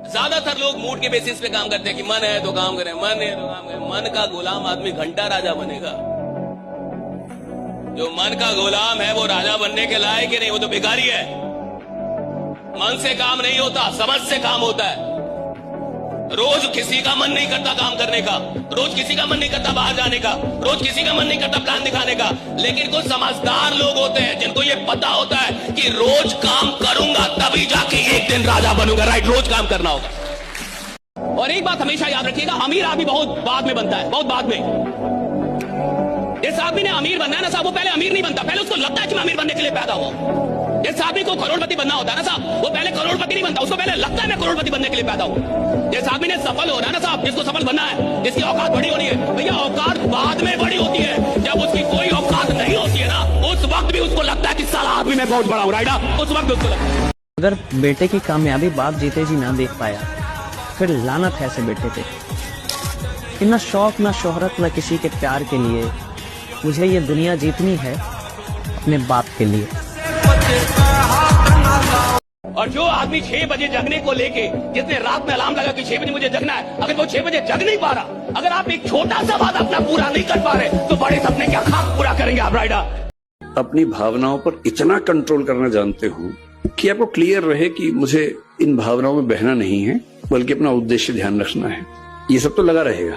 ज्यादातर लोग मूड के बेसिस पे काम करते हैं कि मन है तो काम करें, मन है तो काम करें। मन का गुलाम आदमी घंटा राजा बनेगा। जो मन का गुलाम है वो राजा बनने के लायक ही नहीं, वो तो भिखारी है। मन से काम नहीं होता, समझ से काम होता है। रोज किसी का मन नहीं करता काम करने का, रोज किसी का मन नहीं करता बाहर जाने का, रोज किसी का मन नहीं करता प्लान दिखाने का। लेकिन कुछ समझदार लोग होते हैं जिनको ये पता होता है कि रोज काम करूंगा तभी जाके एक दिन राजा बनूंगा। राइट, रोज काम करना होगा। और एक बात हमेशा याद रखिएगा, अमीर आदमी बहुत बाद में बनता है, बहुत बाद में। जिस आदमी ने अमीर बनना है ना साहब, वो पहले अमीर नहीं बनता, पहले उसको लगता है कि मैं अमीर बनने के लिए पैदा हुआ। जिस आदमी को करोड़पति बनना होता है ना साहब, वो पहले करोड़पति नहीं बनता, उसको पहले लगता है मैं करोड़पति बनने के लिए पैदा हूं। जिस आदमी ने सफल होना है ना साहब, जिसको सफल बनना है, जिसकी औकात बड़ी होनी है, भैया औकात बाद में बड़ी होती है। जब उसकी कोई औकात नहीं होती है ना, उस वक्त भी उसको लगता है कि साला आदमी मैं बहुत बड़ा हूं। राइट, उस वक्त उसको लगता है। अगर बेटे की कामयाबी बाप जीते जी ना देख पाया, फिर लानत है ऐसे बेटे पे। इतना शौक ना शोहरत ना किसी के प्यार के लिए, मुझे ये दुनिया जीतनी है अपने बाप के लिए। और जो आदमी 6 बजे जगने को लेके, जिसने रात में अलार्म लगा कि 6 बजे मुझे जगना है, अगर वो 6 बजे जग नहीं पा रहा, अगर आप एक छोटा सा बात अपना पूरा नहीं कर पा रहे, तो बड़े सपने क्या खाक पूरा करेंगे आप। राइडा, अपनी भावनाओं पर इतना कंट्रोल करना जानते हो कि आपको क्लियर रहे कि मुझे इन भावनाओं में बहना नहीं है, बल्कि अपना उद्देश्य ध्यान रखना है। ये सब तो लगा रहेगा।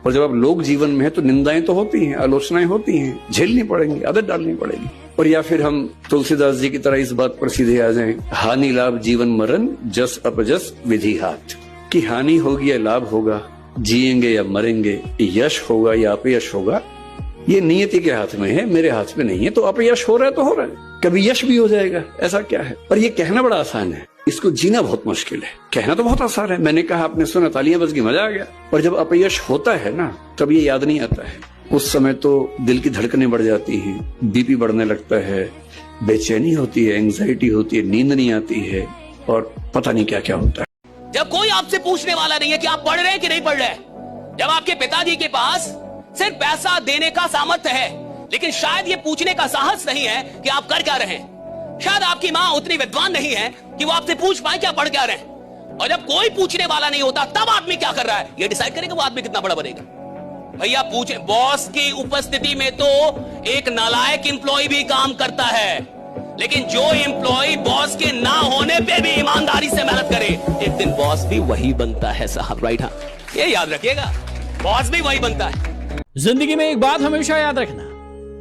और जब आप लोग जीवन में है तो निंदाएं तो होती हैं, आलोचनाएं होती हैं, झेलनी पड़ेंगी, आदत डालनी पड़ेगी। और या फिर हम तुलसीदास जी की तरह इस बात पर सीधे आ जाएं, हानि लाभ जीवन मरण जस अपजस विधि हाथ। कि हानि होगी या लाभ होगा, जिएंगे या मरेंगे, यश होगा या अपयश होगा, ये नियति के हाथ में है, मेरे हाथ में नहीं है। तो अपयश हो रहा है तो हो रहा है, कभी यश भी हो जाएगा, ऐसा क्या है। और ये कहना बड़ा आसान है, इसको जीना बहुत मुश्किल है। कहना तो बहुत आसान है, मैंने कहा, आपने सुना, तालियां बज गई, मजा आ गया। और जब अपयश होता है ना, तब ये याद नहीं आता है। उस समय तो दिल की धड़कनें बढ़ जाती हैं, बीपी बढ़ने लगता है, बेचैनी होती है, एंग्जाइटी होती है, नींद नहीं आती है, और पता नहीं क्या क्या होता है। जब कोई आपसे पूछने वाला नहीं है कि आप पढ़ रहे हैं कि नहीं पढ़ रहे, जब आपके पिताजी के पास सिर्फ पैसा देने का सामर्थ्य है, लेकिन शायद ये पूछने का साहस नहीं है कि आप कर क्या रहे हैं। शायद आपकी माँ उतनी विद्वान नहीं है कि वो आपसे पूछ पाए कि आप पढ़ क्या रहे हैं। और जब कोई पूछने वाला नहीं होता, तब आदमी क्या कर रहा है, ये डिसाइड करेगा वो आदमी कितना बड़ा बनेगा। भैया पूछे, बॉस की उपस्थिति में तो एक नालायक एम्प्लॉय भी काम करता है, लेकिन जो एम्प्लॉय बॉस के ना होने पे भी ईमानदारी से मेहनत करे, एक दिन बॉस भी वही बनता है साहब। राइट, हाँ, ये याद रखिएगा, बॉस भी वही बनता है। जिंदगी में एक बात हमेशा याद रखना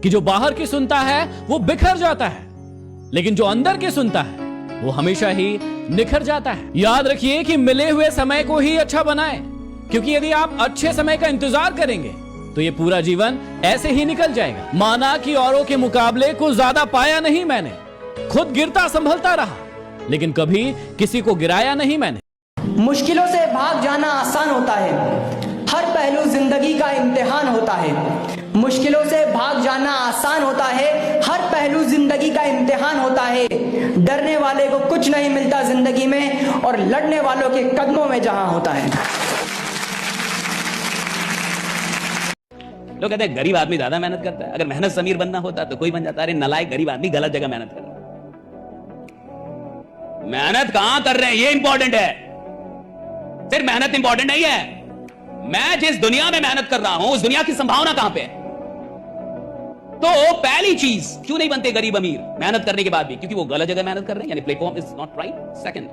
कि जो बाहर की सुनता है वो बिखर जाता है, लेकिन जो अंदर की सुनता है वो हमेशा ही निखर जाता है। याद रखिए कि मिले हुए समय को ही अच्छा बनाएं, क्योंकि यदि आप अच्छे समय का इंतजार करेंगे तो ये पूरा जीवन ऐसे ही निकल जाएगा। माना कि औरों के मुकाबले कुछ ज्यादा पाया नहीं मैंने, खुद गिरता संभलता रहा, लेकिन कभी किसी को गिराया नहीं मैंने। मुश्किलों से भाग जाना आसान होता है, हर पहलू जिंदगी का इम्तिहान होता है। मुश्किलों से भाग जाना आसान होता है, हर पहलू जिंदगी का इम्तिहान होता है। डरने वाले को कुछ नहीं मिलता जिंदगी में, और लड़ने वालों के कदमों में जहां होता है। लोग कहते हैं गरीब आदमी ज्यादा मेहनत करता है, अगर मेहनत से अमीर बनना होता तो कोई बन जाता। अरे नालायक गरीब आदमी गलत जगह मेहनत कर रहा है। मेहनत कहां कर रहे हैं ये इंपॉर्टेंट है, सिर्फ मेहनत इंपॉर्टेंट नहीं है। मैं जिस दुनिया में मेहनत कर रहा हूं, उस दुनिया की संभावना कहां पे है। तो पहली चीज, क्यों नहीं बनते गरीब अमीर मेहनत करने के बाद भी, क्योंकि वो गलत जगह मेहनत कर रहे हैं, यानी platform is not right. Second,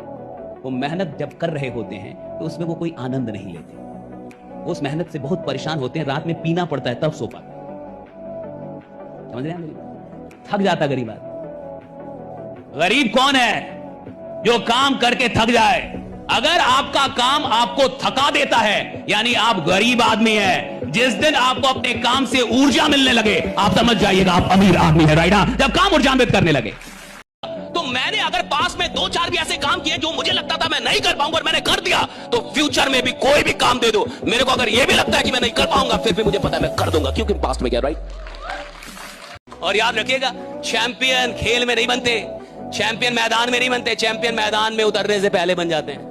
वो मेहनत जब कर रहे होते हैं तो उसमें वो कोई आनंद नहीं लेते, वो उस मेहनत से बहुत परेशान होते हैं, रात में पीना पड़ता है तब सो पाते। समझ रहे हैं, थक जाता गरीब आदमी। गरीब कौन है? जो काम करके थक जाए। अगर आपका काम आपको थका देता है, यानी आप गरीब आदमी हैं। जिस दिन आपको अपने काम से ऊर्जा मिलने लगे, आप समझ जाइएगा आप अमीर आदमी है। राइट, जब काम ऊर्जान्वित करने लगे। तो मैंने अगर पास में 2-4 भी ऐसे काम किए जो मुझे लगता था मैं नहीं कर पाऊंगा और मैंने कर दिया, तो फ्यूचर में भी कोई भी काम दे दो मेरे को, अगर ये भी लगता है कि मैं नहीं कर पाऊंगा, फिर भी मुझे पता है मैं कर दूंगा, क्योंकि पास्ट में क्या। राइट, और याद रखिएगा, चैंपियन खेल में नहीं बनते, चैंपियन मैदान में नहीं बनते, चैंपियन मैदान में उतरने से पहले बन जाते हैं।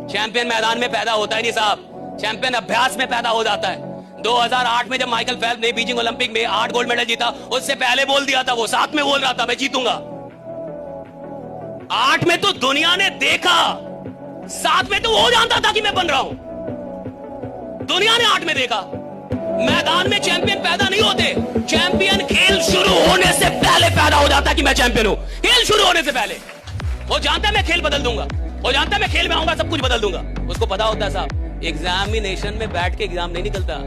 चैंपियन मैदान में पैदा होता है नहीं साहब, चैंपियन अभ्यास में पैदा हो जाता है। 2008 में जब माइकल फेल्प्स ने बीजिंग ओलंपिक में 8 गोल्ड मेडल जीता, उससे पहले बोल दिया था, वो 7 में बोल रहा था मैं जीतूंगा। 8 में तो दुनिया ने देखा साथ में तो वो जानता था कि मैं बन रहा हूं। दुनिया ने 8 में देखा, मैदान में चैंपियन पैदा नहीं होते, चैंपियन खेल शुरू होने से पहले पैदा हो जाता है कि मैं चैंपियन हूं। खेल शुरू होने से पहले वो जानता है मैं खेल बदल दूंगा, वो जानता है मैं खेल में आऊंगा सब कुछ बदल दूंगा। उसको पता होता है साहब, एग्जामिनेशन में बैठ के एग्जाम नहीं निकलता,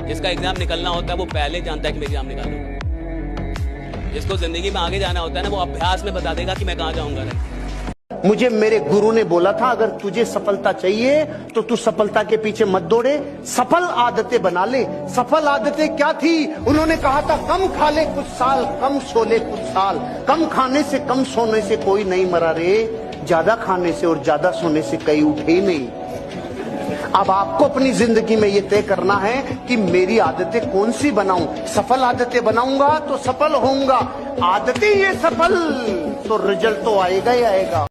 जिसका एग्जाम निकलना होता है वो पहले जानता है कि मैं एग्जाम निकालूंगा। जिसको जिंदगी में आगे जाना होता है ना, वो अभ्यास में बता देगा कि मैं कहां जाऊंगा। मुझे मेरे गुरु ने बोला था, अगर तुझे सफलता चाहिए तो तू सफलता के पीछे मत दौड़े, सफल आदतें बना ले। सफल आदतें क्या थी? उन्होंने कहा था कम खा ले कुछ साल, कम सो ले कुछ साल। कम खाने से कम सोने से कोई नहीं मरा रे, ज्यादा खाने से और ज्यादा सोने से कई उठे ही नहीं। अब आपको अपनी जिंदगी में ये तय करना है कि मेरी आदतें कौन सी बनाऊं। सफल आदतें बनाऊंगा तो सफल होऊंगा, आदतें ये सफल, तो रिजल्ट तो आएगा ही आएगा।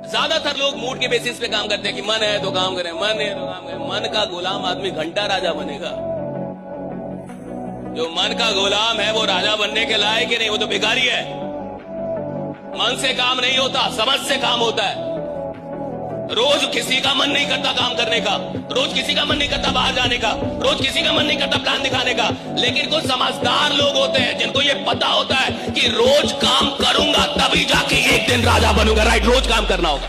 ज्यादातर लोग मूड के बेसिस पे काम करते हैं कि मन है तो काम करें, मन है तो काम करें। मन का गुलाम आदमी घंटा राजा बनेगा। जो मन का गुलाम है वो राजा बनने के लायक ही नहीं, वो तो भिखारी है। मन से काम नहीं होता, समझ से काम होता है। रोज किसी का मन नहीं करता काम करने का, रोज किसी का मन नहीं करता बाहर जाने का, रोज किसी का मन नहीं करता प्लान दिखाने का। लेकिन कुछ समझदार लोग होते हैं जिनको ये पता होता है कि रोज काम करूंगा तभी जाके एक दिन राजा बनूंगा। राइट, रोज काम करना होगा।